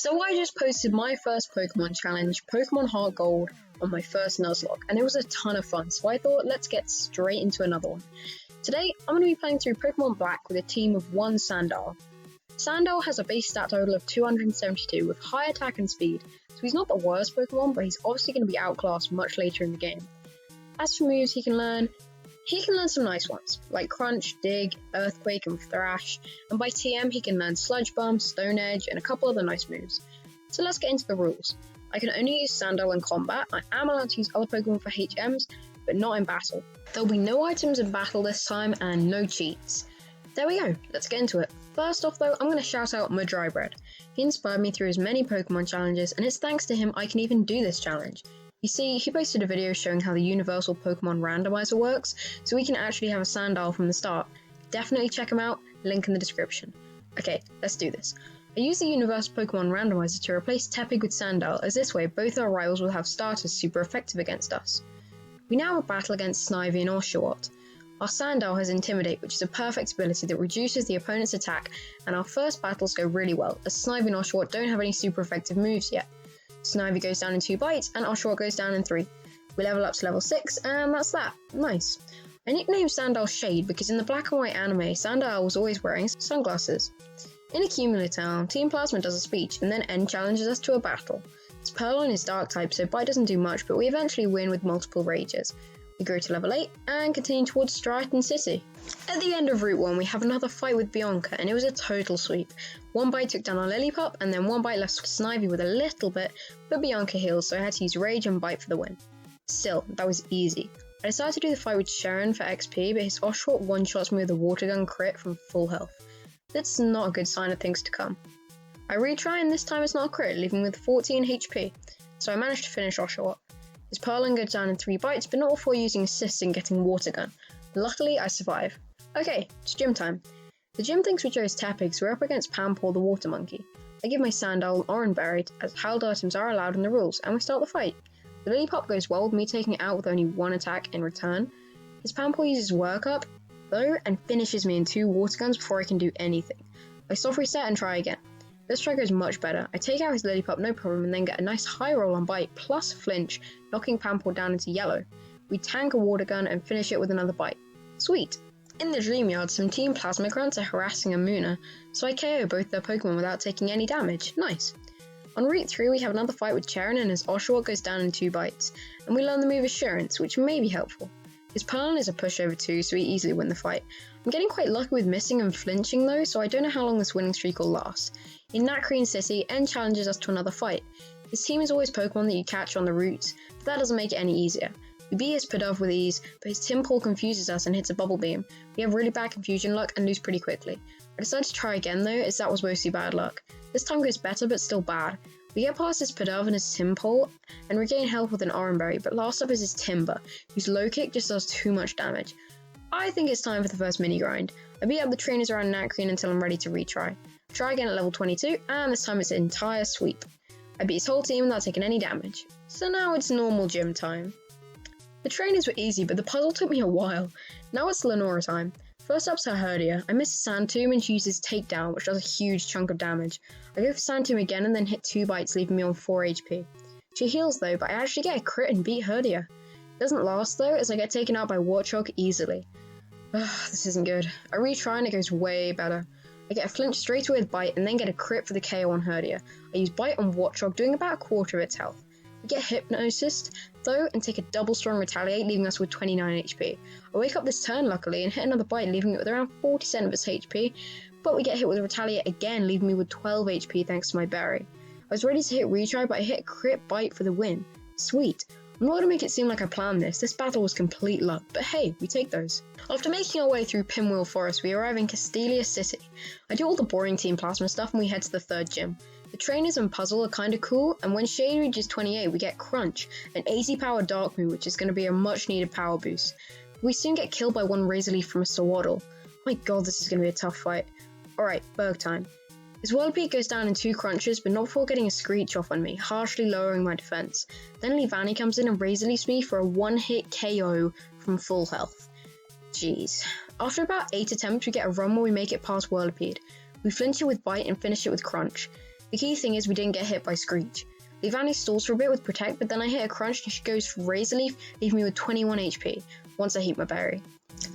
So I just posted my first Pokemon challenge, Pokemon Heart Gold, on my first Nuzlocke, and it was a ton of fun, so I thought let's get straight into another one. Today, I'm going to be playing through Pokemon Black with a team of one Sandile. Sandile has a base stat total of 272 with high attack and speed, so he's not the worst Pokemon, but he's obviously going to be outclassed much later in the game. As for moves he can learn some nice ones, like Crunch, Dig, Earthquake, and Thrash, and by TM he can learn Sludge Bomb, Stone Edge, and a couple other nice moves. So let's get into the rules. I can only use Sandile in combat. I am allowed to use other Pokemon for HMs, but not in battle. There'll be no items in battle this time, and no cheats. There we go, let's get into it. First off though, I'm going to shout out Madrybread. He inspired me through his many Pokemon challenges, and it's thanks to him I can even do this challenge. You see, he posted a video showing how the Universal Pokemon Randomizer works, so we can actually have a Sandile from the start. Definitely check him out, link in the description. Okay, let's do this. I use the Universal Pokemon Randomizer to replace Tepig with Sandile, as this way both our rivals will have starters super effective against us. We now have a battle against Snivy and Oshawott. Our Sandile has Intimidate, which is a perfect ability that reduces the opponent's attack, and our first battles go really well, as Snivy and Oshawott don't have any super effective moves yet. Snivy goes down in 2 bites, and Oshawott goes down in 3. We level up to level 6, and that's that. Nice. I nicknamed Sandile Shade because in the black and white anime, Sandile was always wearing sunglasses. In Accumulatown, Team Plasma does a speech, and then N challenges us to a battle. Its Purloin is Dark type, so Bite doesn't do much, but we eventually win with multiple rages. We grow to level 8, and continue towards Striaton City. At the end of Route 1, we have another fight with Bianca, and it was a total sweep. 1 bite took down our Lillipup, and then 1 bite left Snivy with a little bit, but Bianca heals, so I had to use Rage and Bite for the win. Still, that was easy. I decided to do the fight with Sharon for XP, but his Oshawott one-shots me with a Water Gun crit from full health. That's not a good sign of things to come. I retry, and this time it's not a crit, leaving me with 14 HP, so I managed to finish Oshawott. His Purloin goes down in 3 bites, but not before using Assist and getting Water Gun. Luckily, I survive. Okay, it's gym time. The gym thinks we chose Tepig, so we're up against Pampor the Water Monkey. I give my Sandile Oran Berry, as held items are allowed in the rules, and we start the fight. The Lillipup goes well with me taking it out with only 1 attack in return. His Pampor uses Work Up, though, and finishes me in 2 Water Guns before I can do anything. I soft reset and try again. This try goes much better. I take out his Lillipup no problem and then get a nice high roll on Bite plus Flinch, knocking Pampor down into yellow. We tank a Water Gun and finish it with another Bite. Sweet! In the Dream Yard, some Team Plasma Grunts are harassing Amuna, so I KO both their Pokemon without taking any damage. Nice! On Route 3 we have another fight with Charon and his Oshawott goes down in 2 bites, and we learn the move Assurance, which may be helpful. His Purloin is a pushover too, so we easily win the fight. I'm getting quite lucky with missing and flinching though, so I don't know how long this winning streak will last. In Nacrene City, N challenges us to another fight. His team is always Pokemon that you catch on the routes, but that doesn't make it any easier. We beat his Pidove with ease, but his Tympole confuses us and hits a Bubble Beam. We have really bad confusion luck and lose pretty quickly. I decided to try again though, as that was mostly bad luck. This time goes better, but still bad. We get past his Pidove and his Tympole, and regain health with an Oran Berry, but last up is his Timber, whose low kick just does too much damage. I think it's time for the first mini grind. I beat up the trainers around Nacrene until I'm ready to retry. Try again at level 22, and this time it's an entire sweep. I beat his whole team without taking any damage. So now it's normal gym time. The trainers were easy, but the puzzle took me a while. Now it's Lenora time. First up's her Herdia. I miss Sand Tomb and she uses Takedown, which does a huge chunk of damage. I go for Sand Tomb again and then hit 2 bites, leaving me on 4 HP. She heals though, but I actually get a crit and beat Herdia. It doesn't last though, as I get taken out by Warchog easily. This isn't good. I retry and it goes way better. I get a flinch straight away with Bite and then get a crit for the KO on Herdia. I use Bite on Warchog, doing about a quarter of its health. We get Hypnosis, though, and take a double strong Retaliate, leaving us with 29 HP. I wake up this turn, luckily, and hit another Bite, leaving it with around 40% of its HP, but we get hit with Retaliate again, leaving me with 12 HP thanks to my Berry. I was ready to hit Retry, but I hit Crit Bite for the win. Sweet. I'm not going to make it seem like I planned this battle was complete luck, but hey, we take those. After making our way through Pinwheel Forest, we arrive in Castelia City. I do all the boring Team Plasma stuff and we head to the 3rd gym. The trainers and puzzle are kinda cool, and when Shade reaches 28 we get Crunch, an 80 power Dark move which is going to be a much needed power boost. We soon get killed by 1 Razor Leaf from Mr. Waddle. My god, this is going to be a tough fight. Alright, Berg time. His Whirlpeak goes down in 2 crunches, but not before getting a Screech off on me, harshly lowering my defense. Then Leavanny comes in and Razor Leafs me for a 1-hit KO from full health. Jeez. After about 8 attempts we get a run where we make it past Whirlipede. We flinch it with Bite and finish it with Crunch. The key thing is we didn't get hit by Screech. Leavanny stalls for a bit with Protect, but then I hit a Crunch and she goes for Razor Leaf, leaving me with 21 HP, once I heat my berry.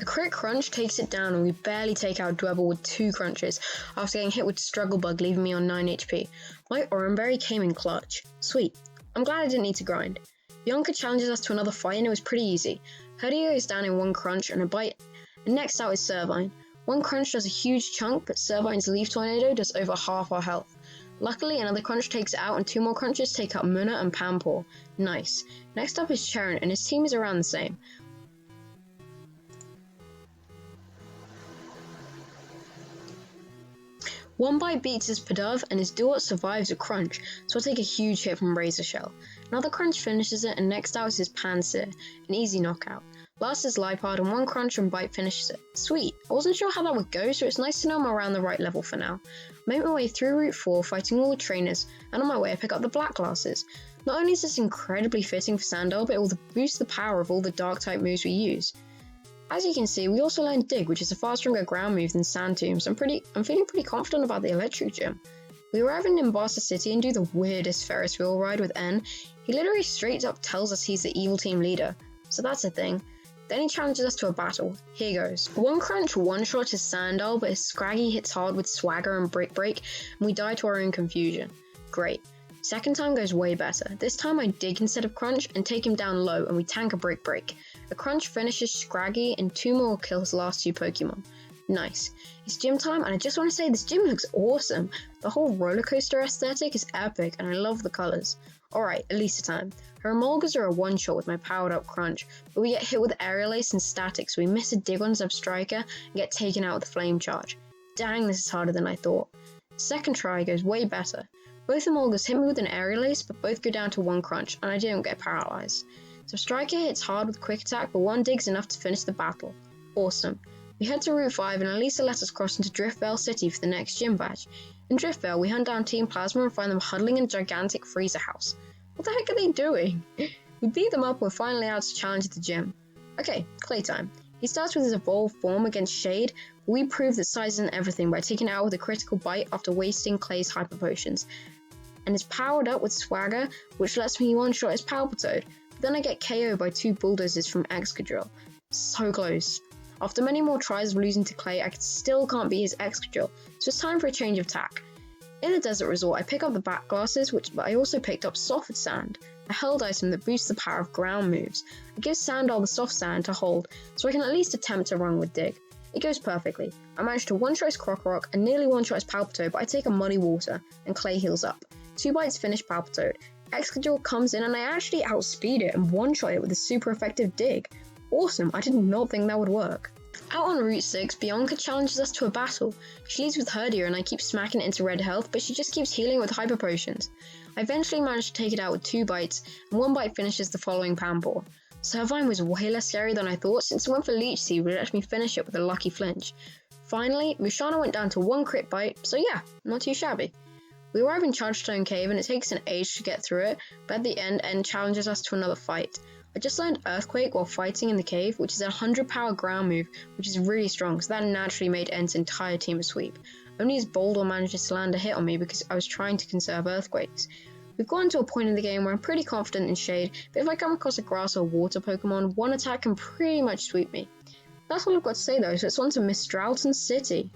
A crit Crunch takes it down and we barely take out Dwebble with 2 crunches, after getting hit with Struggle Bug leaving me on 9 HP. My Oran Berry came in clutch. Sweet. I'm glad I didn't need to grind. Bianca challenges us to another fight and it was pretty easy. Herdio is down in 1 crunch and a bite, and next out is Servine. 1 crunch does a huge chunk, but Servine's Leaf Tornado does over half our health. Luckily, another crunch takes it out and 2 more crunches take out Munna and Pampor. Nice. Next up is Cheren and his team is around the same. One Bite beats his Pidove and his Duot survives a crunch, so I take a huge hit from Razor Shell. Another crunch finishes it and next out is his Pansear, an easy knockout. Last is Liepard and 1 crunch and Bite finishes it. Sweet, I wasn't sure how that would go, so it's nice to know I'm around the right level for now. I make my way through Route 4 fighting all the trainers, and on my way I pick up the Black Glasses. Not only is this incredibly fitting for Sandile, but it will boost the power of all the dark type moves we use. As you can see, we also learned Dig, which is a far stronger ground move than Sand Tombs. I'm feeling pretty confident about the Electric Gym. We arrive in Nimbasa City and do the weirdest Ferris wheel ride with N. He literally straight up tells us he's the evil team leader, so that's a thing. Then he challenges us to a battle. Here goes. 1 crunch one-shot is Sandile, but his Scraggy hits hard with Swagger and Brick Break, and we die to our own confusion. Great. Second time goes way better. This time I dig instead of crunch and take him down low and we tank a Brick Break. A crunch finishes Scraggy and 2 more kill his last 2 Pokemon. Nice. It's gym time and I just want to say this gym looks awesome. The whole roller coaster aesthetic is epic and I love the colours. Alright, Elisa time. Her Emolgas are a one-shot with my powered up crunch, but we get hit with Aerial Ace and Static, so we miss a dig on Zebstriker and get taken out with a Flame Charge. Dang, this is harder than I thought. Second try goes way better. Both Emolgas hit me with an Aerial Ace, but both go down to 1 crunch, and I didn't get paralysed. Zebstriker hits hard with Quick Attack, but 1 dig's enough to finish the battle. Awesome. We head to Route 5 and Elisa lets us cross into Driftvale City for the next gym badge. In Driftvale, we hunt down Team Plasma and find them huddling in a gigantic freezer house. What the heck are they doing? We beat them up and we're finally out to challenge at the gym. Okay, Clay time. He starts with his evolved form against Shade, but we prove that size isn't everything by taking it out with a critical bite after wasting Clay's Hyper Potions. And is powered up with Swagger, which lets me one-shot his Palpitoad, but then I get KO'd by 2 Bulldozers from Excadrill. So close. After many more tries of losing to Clay, I still can't beat his Excadrill, so it's time for a change of tack. In the desert resort, I pick up the Back Glasses, but I also picked up Soft Sand, a held item that boosts the power of ground moves. I give Sandile the Soft Sand to hold, so I can at least attempt to run with Dig. It goes perfectly. I manage to one-shot his Krokorok and nearly one-shot his Palpitoad, but I take a Muddy Water, and Clay heals up. 2 bites finish Palpitoad. Excadrill comes in and I actually outspeed it and one-shot it with a super effective Dig. Awesome, I did not think that would work. Out on Route 6, Bianca challenges us to a battle. She leads with Herdier and I keep smacking it into red health, but she just keeps healing with Hyper Potions. I eventually manage to take it out with 2 bites, and 1 bite finishes the following Pampor. Servine was way less scary than I thought since it went for Leech Seed, which let me finish it with a lucky flinch. Finally, Musharna went down to 1 crit bite, so yeah, not too shabby. We arrive in Chargestone Cave and it takes an age to get through it, but at the end challenges us to another fight. I just learned Earthquake while fighting in the cave, which is a 100 power ground move, which is really strong, so that naturally made Ent's entire team a sweep. Only his Boldor manages to land a hit on me because I was trying to conserve Earthquakes. We've gotten to a point in the game where I'm pretty confident in Shade, but if I come across a Grass or Water Pokemon, 1 attack can pretty much sweep me. That's all I've got to say though, so it's on to Miss Stroughton City.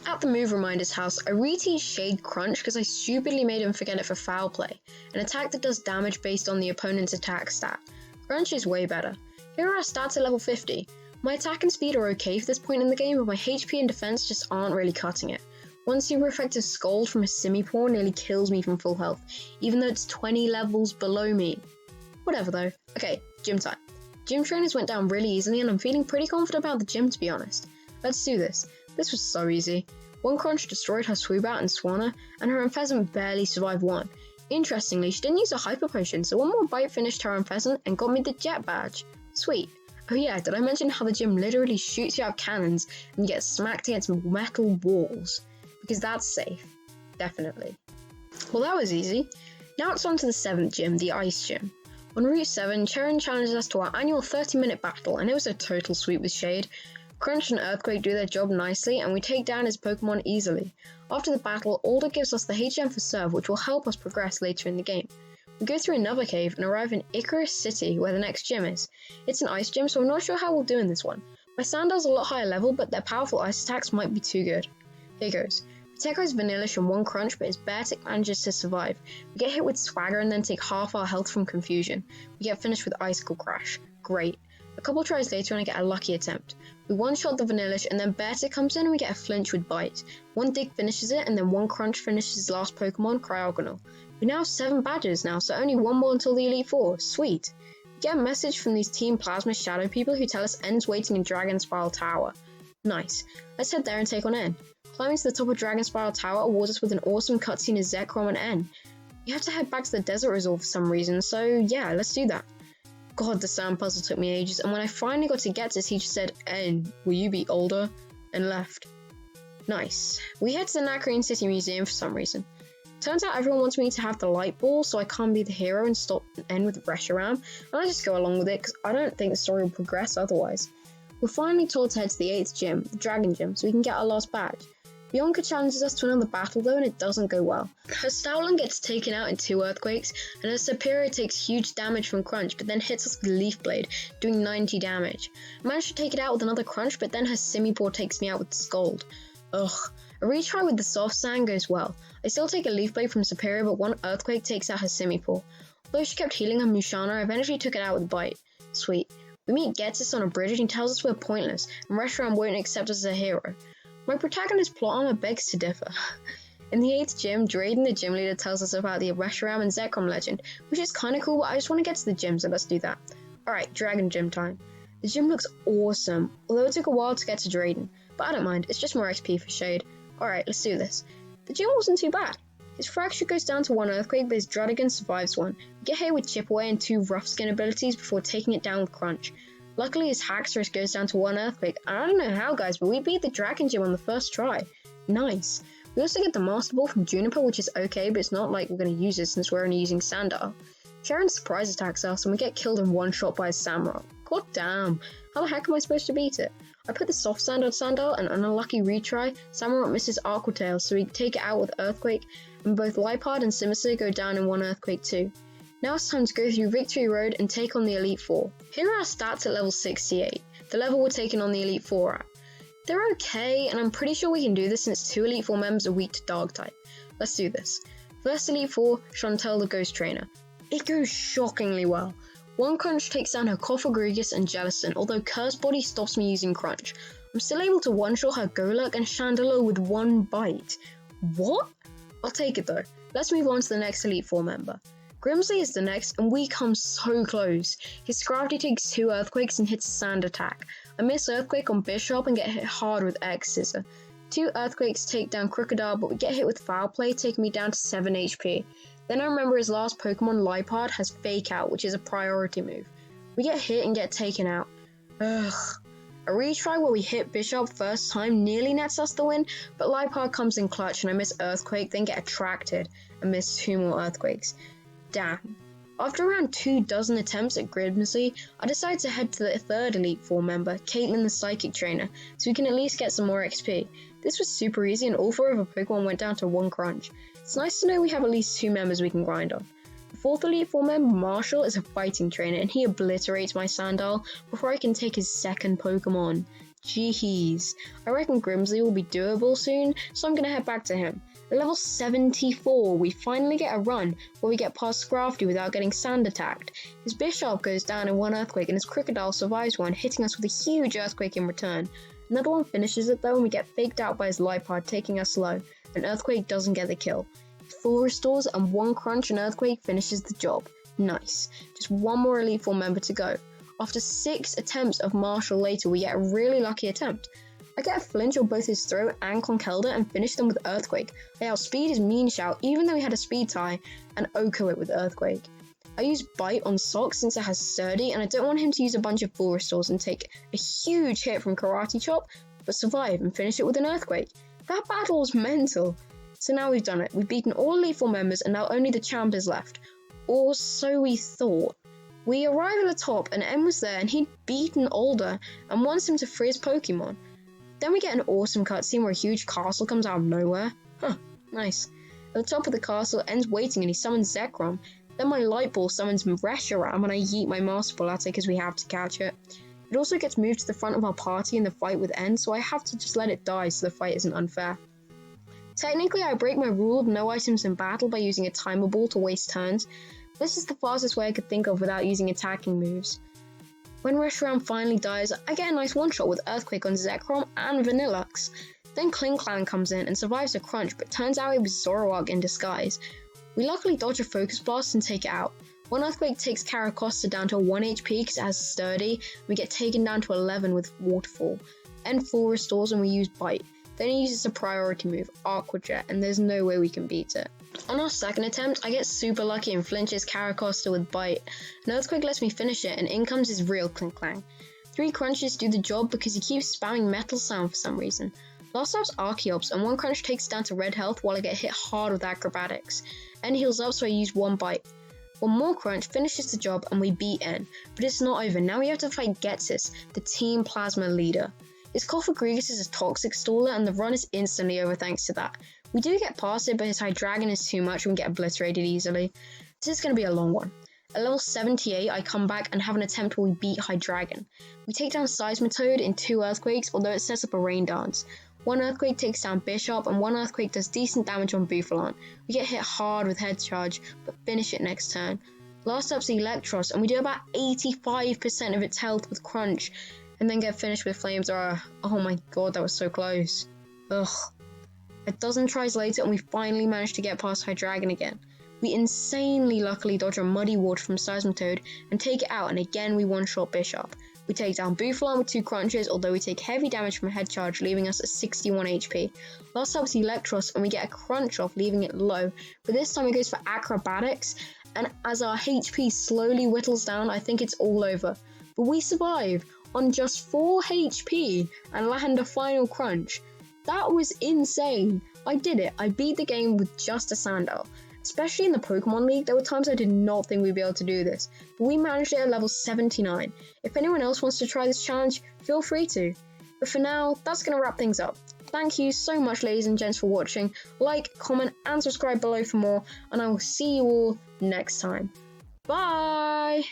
At the Move Reminder's house, I reteach Shade Crunch because I stupidly made him forget it for Foul Play, an attack that does damage based on the opponent's attack stat. Crunch is way better. Here are our stats at level 50. My attack and speed are okay for this point in the game, but my HP and defense just aren't really cutting it. 1 super effective Scold from a Simipour nearly kills me from full health, even though it's 20 levels below me. Whatever though. Okay, gym time. Gym trainers went down really easily and I'm feeling pretty confident about the gym to be honest. Let's do this. This was so easy. 1 crunch destroyed her Swoobat and Swanna, and her Unpheasant barely survived 1. Interestingly, she didn't use a Hyper Potion, so 1 more bite finished her Unpheasant and got me the Jet Badge. Sweet. Oh yeah, did I mention how the gym literally shoots you out of cannons and you get smacked against metal walls? Because that's safe. Definitely. Well, that was easy. Now it's on to the 7th gym, the Ice Gym. On Route 7, Cheren challenges us to our annual 30-minute battle, and it was a total sweep with Shade. Crunch and Earthquake do their job nicely, and we take down his Pokemon easily. After the battle, Alder gives us the H-Gem for Serve, which will help us progress later in the game. We go through another cave and arrive in Icarus City, where the next gym is. It's an ice gym, so I'm not sure how we'll do in this one. My Sandile's a lot higher level, but their powerful ice attacks might be too good. Here goes. We take out his Vanillish and one Crunch, but his Beartic manages to survive. We get hit with Swagger and then take half our health from Confusion. We get finished with Icicle Crash. Great. A couple tries later and I get a lucky attempt. We one-shot the Vanillish and then Beartic comes in and we get a flinch with Bite. One Dig finishes it and then one Crunch finishes his last Pokemon, Cryogonal. We now have 7 badges now, so only one more until the Elite Four. Sweet. We get a message from these Team Plasma Shadow people who tell us N's waiting in Dragon Spiral Tower. Nice. Let's head there and take on N. Climbing to the top of Dragon Spiral Tower awards us with an awesome cutscene of Zekrom and N. You have to head back to the Desert Resort for some reason, so yeah, let's do that. God, the sound puzzle took me ages, and when I finally got to get to, the teacher said, N, will you be older? And left. Nice. We head to the Nacreon City Museum for some reason. Turns out everyone wants me to have the light ball, so I can't be the hero and stop N with Reshiram, and I just go along with it because I don't think the story will progress otherwise. We're finally told to head to the 8th gym, the Dragon Gym, so we can get our last badge. Bianca challenges us to another battle though, and it doesn't go well. Her Stoutland gets taken out in 2 earthquakes, and her Superior takes huge damage from Crunch, but then hits us with Leaf Blade, doing 90 damage. I managed to take it out with another Crunch, but then her Simipour takes me out with Scald. Ugh. A retry with the Soft Sand goes well. I still take a Leaf Blade from Superior, but one Earthquake takes out her Simipour. Although she kept healing her Mushana, I eventually took it out with Bite. Sweet. We meet Getsis on a bridge and he tells us we're pointless, and Reshiram won't accept us as a hero. My protagonist's plot armor begs to differ. In the 8th gym, Drayden, the gym leader, tells us about the Reshiram and Zekrom legend, which is kinda cool, but I just want to get to the gym, so let's do that. Alright, Dragon Gym time. The gym looks awesome, although it took a while to get to Drayden, but I don't mind, it's just more XP for Shade. Alright, let's do this. The gym wasn't too bad. His Fracture goes down to 1 Earthquake, but his Druddigon survives 1. We get hit with Chip Away and 2 Rough Skin abilities before taking it down with Crunch. Luckily his Haxorus goes down to 1 Earthquake. I don't know how guys, but we beat the Dragon Gym on the first try. Nice. We also get the Master Ball from Juniper, which is okay, but it's not like we're going to use it since we're only using Sandile. Sharon surprise attacks us and we get killed in one shot by his Samurott. God damn, how the heck am I supposed to beat it? I put the Soft Sand on Sandile and on a lucky retry, Samurott misses Aqua Tail, so we take it out with Earthquake, and both Liepard and Simiser go down in 1 Earthquake too. Now it's time to go through Victory Road and take on the Elite Four. Here are our stats at level 68, the level we're taking on the Elite Four at. They're okay, and I'm pretty sure we can do this since 2 Elite Four members are weak to Dark type. Let's do this. First Elite Four, Chantel the Ghost Trainer. It goes shockingly well. One Crunch takes down her Cofagrigus and Jellicent, although Curse Body stops me using Crunch. I'm still able to one-shot her Golurk and Chandelure with 1 bite. What? I'll take it though. Let's move on to the next Elite Four member. Grimsley is the next, and we come so close. His Scrafty takes 2 Earthquakes and hits a Sand attack. I miss Earthquake on Bishop and get hit hard with X Scissor. 2 Earthquakes take down Crocodile, but we get hit with Foul Play, taking me down to 7 HP. Then I remember his last Pokemon, Liepard, has Fake Out, which is a priority move. We get hit and get taken out. Ugh. A retry where we hit Bishop first time nearly nets us the win, but Liepard comes in clutch and I miss Earthquake, then get attracted and miss 2 more Earthquakes. Damn. After around 24 attempts at Grimsley, I decided to head to the 3rd Elite Four member, Caitlin the Psychic Trainer, so we can at least get some more XP. This was super easy and all 4 of our Pokemon went down to 1 Crunch. It's nice to know we have at least 2 members we can grind on. The 4th Elite Four member, Marshall, is a fighting trainer and he obliterates my Sandile before I can take his 2nd Pokemon. Jeez. I reckon Grimsley will be doable soon, so I'm gonna head back to him. At level 74, we finally get a run where we get past Scrafty without getting Sand attacked. His Bishop goes down in 1 Earthquake and his Crocodile survives 1, hitting us with a huge Earthquake in return. Another one finishes it though and we get faked out by his Liepard, taking us low. An Earthquake doesn't get the kill. 4 restores and 1 Crunch and Earthquake finishes the job. Nice. Just 1 more Elite Four member to go. After 6 attempts of Marshall later, we get a really lucky attempt. I get a flinch on both his throat and Conkeldurr and finish them with Earthquake. I outspeed his Mean Shout even though he had a speed tie, and Oko it with Earthquake. I use Bite on Sock since it has Sturdy, and I don't want him to use a bunch of full restores and take a huge hit from Karate Chop, but survive and finish it with an Earthquake. That battle was mental. So now we've done it. We've beaten all Elite Four members and now only the champ is left. Or so we thought. We arrive at the top and En was there and he'd beaten Alder and wants him to free his Pokemon. Then we get an awesome cutscene where a huge castle comes out of nowhere. Huh, nice. At the top of the castle, En's waiting and he summons Zekrom. Then my light ball summons Reshiram and I yeet my Master Ball at it because we have to catch it. It also gets moved to the front of our party in the fight with En, so I have to just let it die so the fight isn't unfair. Technically, I break my rule of no items in battle by using a timer ball to waste turns. This is the fastest way I could think of without using attacking moves. When Reshiram finally dies, I get a nice one-shot with Earthquake on Zekrom and Vanillux. Then Klinklang comes in and survives a crunch, but turns out it was Zoroark in disguise. We luckily dodge a Focus Blast and take it out. One Earthquake takes Caracosta down to 1 HP because it has Sturdy. We get taken down to 11 with Waterfall. N4 restores and we use Bite. Then he uses a priority move, Aqua Jet, and there's no way we can beat it. On our second attempt, I get super lucky and flinches Caracosta with Bite. An Earthquake lets me finish it, and in comes his real Klinklang. 3 crunches do the job because he keeps spamming Metal Sound for some reason. Last up's Archeops, and 1 crunch takes down to red health while I get hit hard with Acrobatics. En heals up, so I use 1 Bite. 1 more crunch finishes the job and we beat En, but it's not over. Now we have to fight Getsis, the Team Plasma leader. His Cofagrigus is a Toxic Staller and the run is instantly over thanks to that. We do get past it, but his Hydreigon is too much and we get obliterated easily. This is going to be a long one. At level 78, I come back and have an attempt where we beat Hydreigon. We take down Seismitoad in 2 Earthquakes, although it sets up a Rain Dance. 1 Earthquake takes down Bishop, and 1 Earthquake does decent damage on Bouffalon. We get hit hard with Head Charge, but finish it next turn. Last up's Electros, and we do about 85% of its health with Crunch, and then get finished with Flamethrower. Oh my god, that was so close. Ugh. A dozen tries later, and we finally managed to get past Hydreigon again. We insanely luckily dodge a Muddy Water from Seismitoad and take it out, and again we one-shot Bishop. We take down Bouffalon with 2 crunches, although we take heavy damage from a Head Charge, leaving us at 61 HP. Last up is Electros, and we get a crunch off, leaving it low, but this time it goes for Acrobatics, and as our HP slowly whittles down, I think it's all over. But we survive on just 4 HP and land a final crunch. That was insane. I did it. I beat the game with just a Sandile. Especially in the Pokemon League, there were times I did not think we'd be able to do this, but we managed it at level 79. If anyone else wants to try this challenge, feel free to. But for now, that's going to wrap things up. Thank you so much, ladies and gents, for watching. Like, comment, and subscribe below for more, and I will see you all next time. Bye!